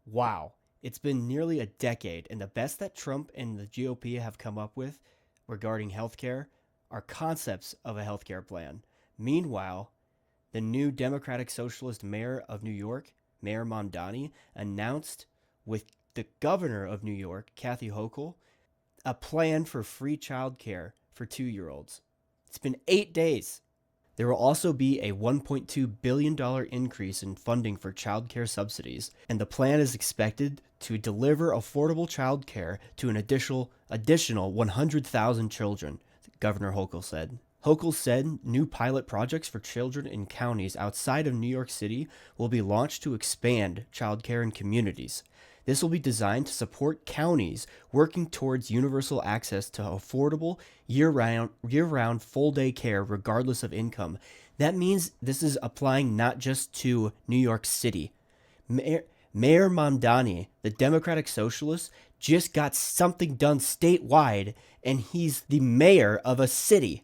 Wow, it's been nearly a decade, and the best that Trump and the GOP have come up with regarding healthcare are concepts of a healthcare plan. Meanwhile, the new Democratic Socialist mayor of New York, Mayor Mamdani, announced with the governor of New York, Kathy Hochul, a plan for free childcare for 2-year-olds. It's been 8 days. There will also be a $1.2 billion increase in funding for childcare subsidies, and the plan is expected to deliver affordable childcare to an additional 100,000 children, Governor Hochul said. Hochul said new pilot projects for children in counties outside of New York City will be launched to expand childcare in communities. This will be designed to support counties working towards universal access to affordable year-round full-day care regardless of income. That means this is applying not just to New York City. Mayor Mamdani, the Democratic Socialist, just got something done statewide, and he's the mayor of a city.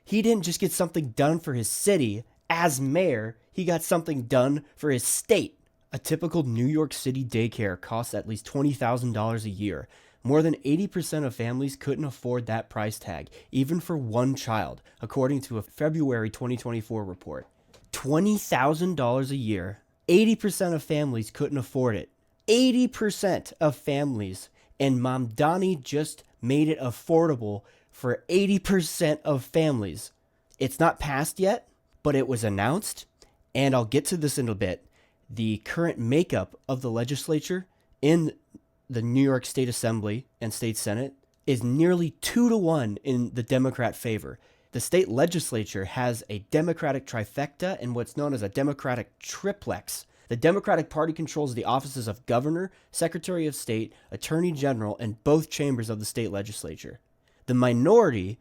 He didn't just get something done for his city as mayor, he got something done for his state. A typical New York City daycare costs at least $20,000 a year. More than 80% of families couldn't afford that price tag, even for one child, according to a February 2024 report. $20,000 a year. 80% of families couldn't afford it. 80% of families. And Mamdani just made it affordable for 80% of families. It's not passed yet, but it was announced, and I'll get to this in a bit. The current makeup of the legislature in the New York State Assembly and State Senate is nearly 2-1 in the Democrat favor. The state legislature has a Democratic trifecta and what's known as a Democratic triplex. The Democratic Party controls the offices of governor, secretary of state, attorney general, and both chambers of the state legislature. The minority,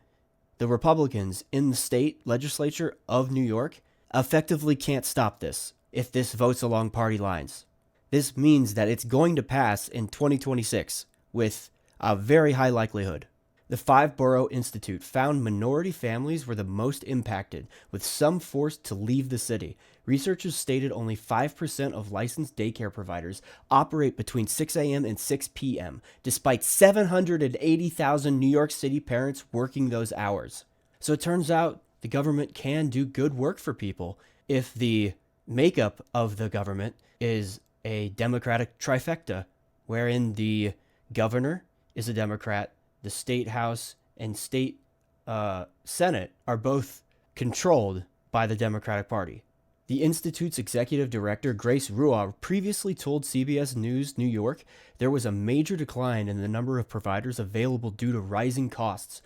the Republicans in the state legislature of New York, effectively can't stop this if this votes along party lines. This means that it's going to pass in 2026 with a very high likelihood. The Five Borough Institute found minority families were the most impacted, with some forced to leave the city. Researchers stated only 5% of licensed daycare providers operate between 6 a.m. and 6 p.m., despite 780,000 New York City parents working those hours. So it turns out the government can do good work for people if the makeup of the government is a Democratic trifecta, wherein the governor is a Democrat, the state house and state Senate are both controlled by the Democratic Party. The Institute's executive director, Grace Ruah, previously told CBS News New York there was a major decline in the number of providers available due to rising costs.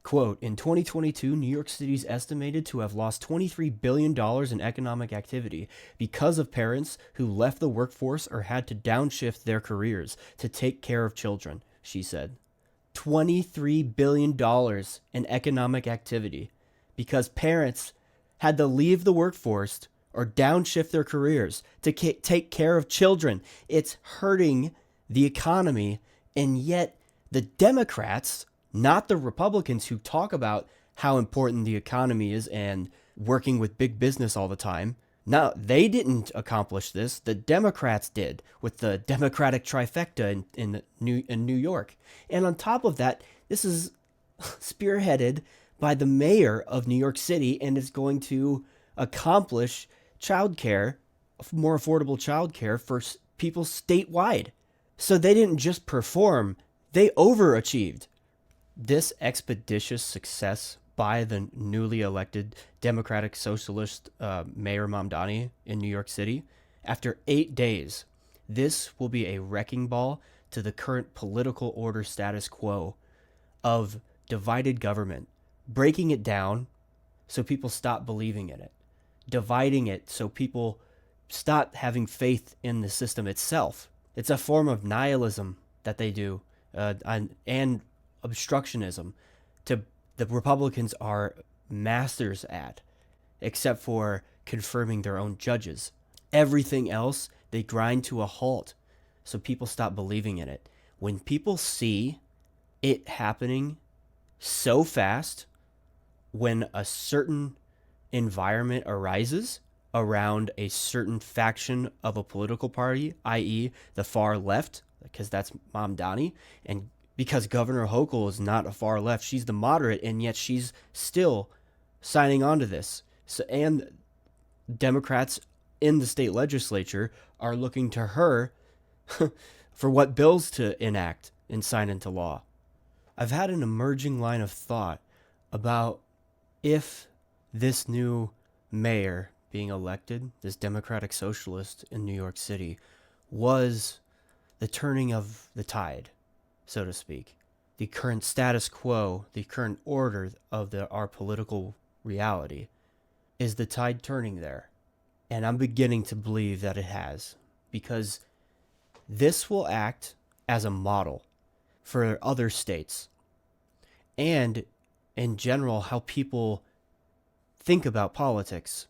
Quote, in 2022, New York City is estimated to have lost $23 billion in economic activity because of parents who left the workforce or had to downshift their careers to take care of children, she said. $23 billion in economic activity because parents had to leave the workforce or downshift their careers to take care of children. It's hurting the economy, and yet the Democrats, not the Republicans who talk about how important the economy is and working with big business all the time. No, they didn't accomplish this. The Democrats did with the Democratic trifecta in New York. And on top of that, this is spearheaded by the mayor of New York City and is going to accomplish childcare, more affordable childcare for people statewide. So they didn't just perform, they overachieved. This expeditious success by the newly elected Democratic Socialist Mayor Mamdani in New York City, after 8 days, this will be a wrecking ball to the current political order status quo of divided government, breaking it down so people stop believing in it, dividing it so people stop having faith in the system itself. It's a form of nihilism that they do, and obstructionism the Republicans are masters at, except for confirming their own judges. Everything else they grind to a halt so people stop believing in it. When people see it happening so fast, when a certain environment arises, around a certain faction of a political party, i.e., the far left, because that's Mamdani, and because Governor Hochul is not a far left, she's the moderate, and yet she's still signing on to this. So, and Democrats in the state legislature are looking to her for what bills to enact and sign into law. I've had an emerging line of thought about if this new mayor being elected, this Democratic Socialist in New York City, was the turning of the tide, so to speak. The current status quo, the current order of our political reality. Is the tide turning there? And I'm beginning to believe that it has, because this will act as a model for other states and in general how people think about politics.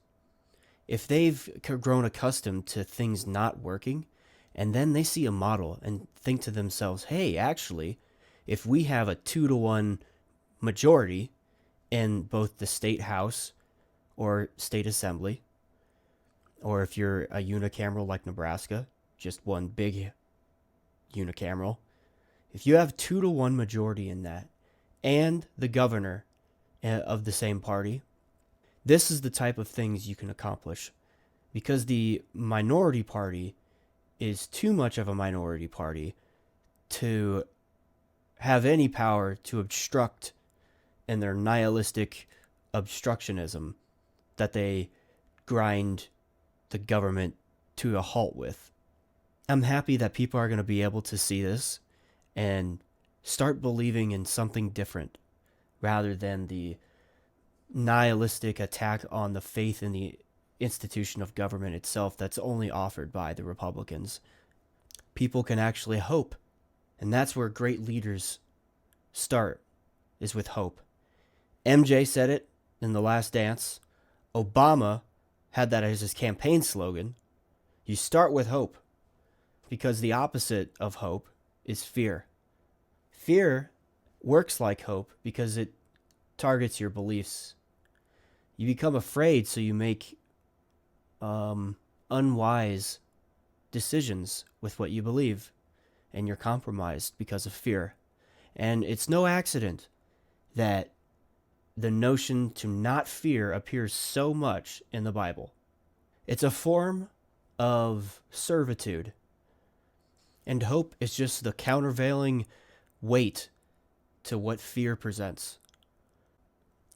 If they've grown accustomed to things not working, and then they see a model and think to themselves, hey, actually, if we have a 2-to-1 majority in both the state house or state assembly, or if you're a unicameral like Nebraska, just one big unicameral, if you have 2-to-1 majority in that and the governor of the same party, this is the type of things you can accomplish, because the minority party is too much of a minority party to have any power to obstruct in their nihilistic obstructionism that they grind the government to a halt with. I'm happy that people are going to be able to see this and start believing in something different rather than the nihilistic attack on the faith in the institution of government itself that's only offered by the Republicans. People can actually hope, and that's where great leaders start, is with hope. MJ said it in The Last Dance. Obama had that as his campaign slogan. You start with hope, because the opposite of hope is fear. Fear works like hope because it targets your beliefs. You become afraid, so you make unwise decisions with what you believe, and you're compromised because of fear. And it's no accident that the notion to not fear appears so much in the Bible. It's a form of servitude, and hope is just the countervailing weight to what fear presents.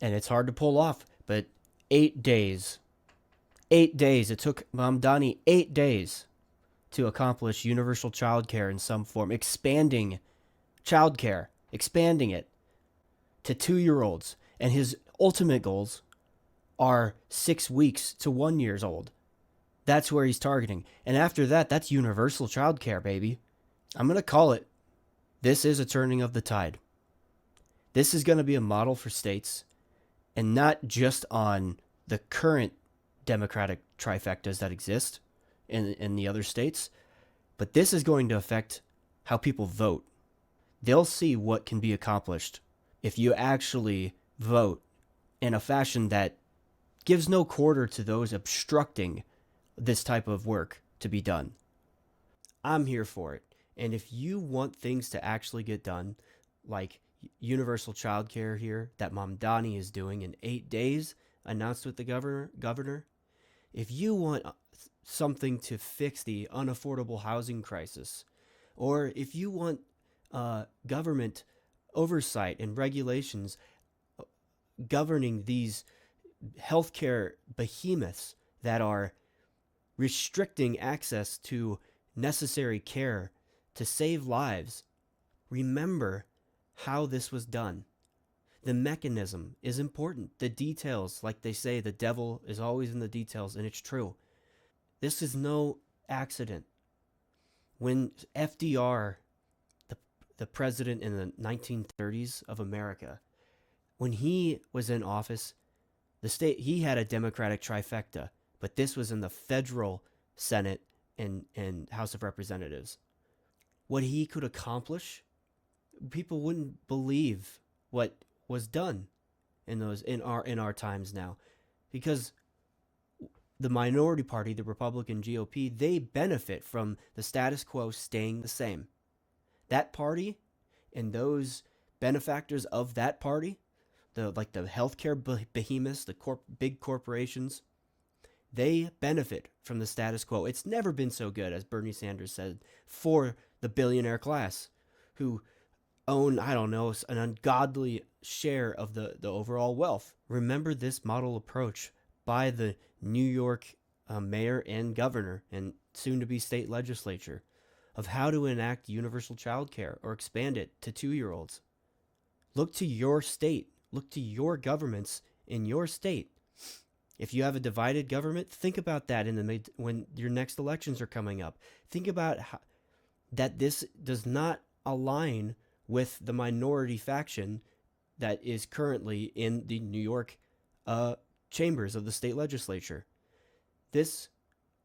And it's hard to pull off, but 8 days. 8 days. It took Mamdani 8 days to accomplish universal childcare in some form, expanding childcare, expanding it to 2-year-olds. And his ultimate goals are 6 weeks to 1 year old. That's where he's targeting. And after that, that's universal childcare, baby. I'm going to call it. This is a turning of the tide. This is going to be a model for states, and not just on the current Democratic trifectas that exist in the other states, but this is going to affect how people vote. They'll see what can be accomplished if you actually vote in a fashion that gives no quarter to those obstructing this type of work to be done. I'm here for it. And if you want things to actually get done, like universal childcare here that Mamdani is doing in 8 days, announced with the governor, if you want something to fix the unaffordable housing crisis, or if you want government oversight and regulations governing these healthcare behemoths that are restricting access to necessary care to save lives, remember how this was done. The mechanism is important. The details, like they say, the devil is always in the details, and it's true. This is no accident. When FDR, the president in the 1930s of America, when he was in office, he had a Democratic trifecta, but this was in the federal Senate and House of Representatives. What he could accomplish, people wouldn't believe what was done in our times now, because the minority party, the Republican GOP, they benefit from the status quo staying the same. That party and those benefactors of that party, the healthcare behemoths, the big corporations, they benefit from the status quo. It's never been so good, as Bernie Sanders said, for the billionaire class who own, I don't know, an ungodly share of the overall wealth. Remember this model approach by the New York mayor and governor and soon to be state legislature of how to enact universal child care or expand it to 2-year-olds. Look to your state. Look to your governments in your state. If you have a divided government, think about that when your next elections are coming up. Think about that this does not align with the minority faction that is currently in the New York chambers of the state legislature. This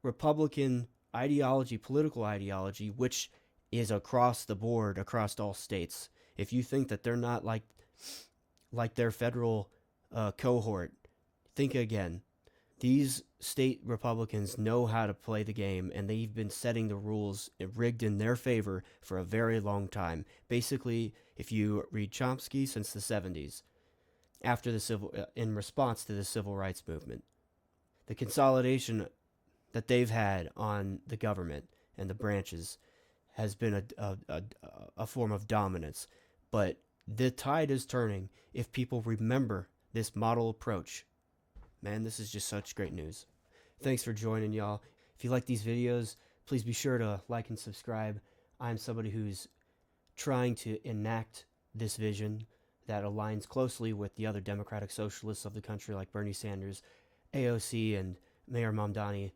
Republican ideology, political ideology, which is across the board, across all states. If you think that they're not like their federal cohort, think again. These state Republicans know how to play the game, and they've been setting the rules rigged in their favor for a very long time. Basically, if you read Chomsky, since the 70s, in response to the civil rights movement, the consolidation that they've had on the government and the branches has been a form of dominance. But the tide is turning if people remember this model approach. Man, this is just such great news. Thanks for joining, y'all. If you like these videos, please be sure to like and subscribe. I'm somebody who's trying to enact this vision that aligns closely with the other democratic socialists of the country like Bernie Sanders, AOC, and Mayor Mamdani.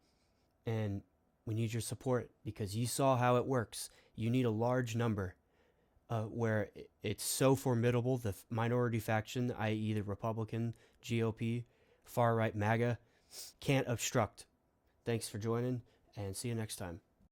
And we need your support because you saw how it works. You need a large number where it's so formidable, the minority faction, i.e. the Republican, GOP, far-right MAGA, can't obstruct. Thanks for joining, and see you next time.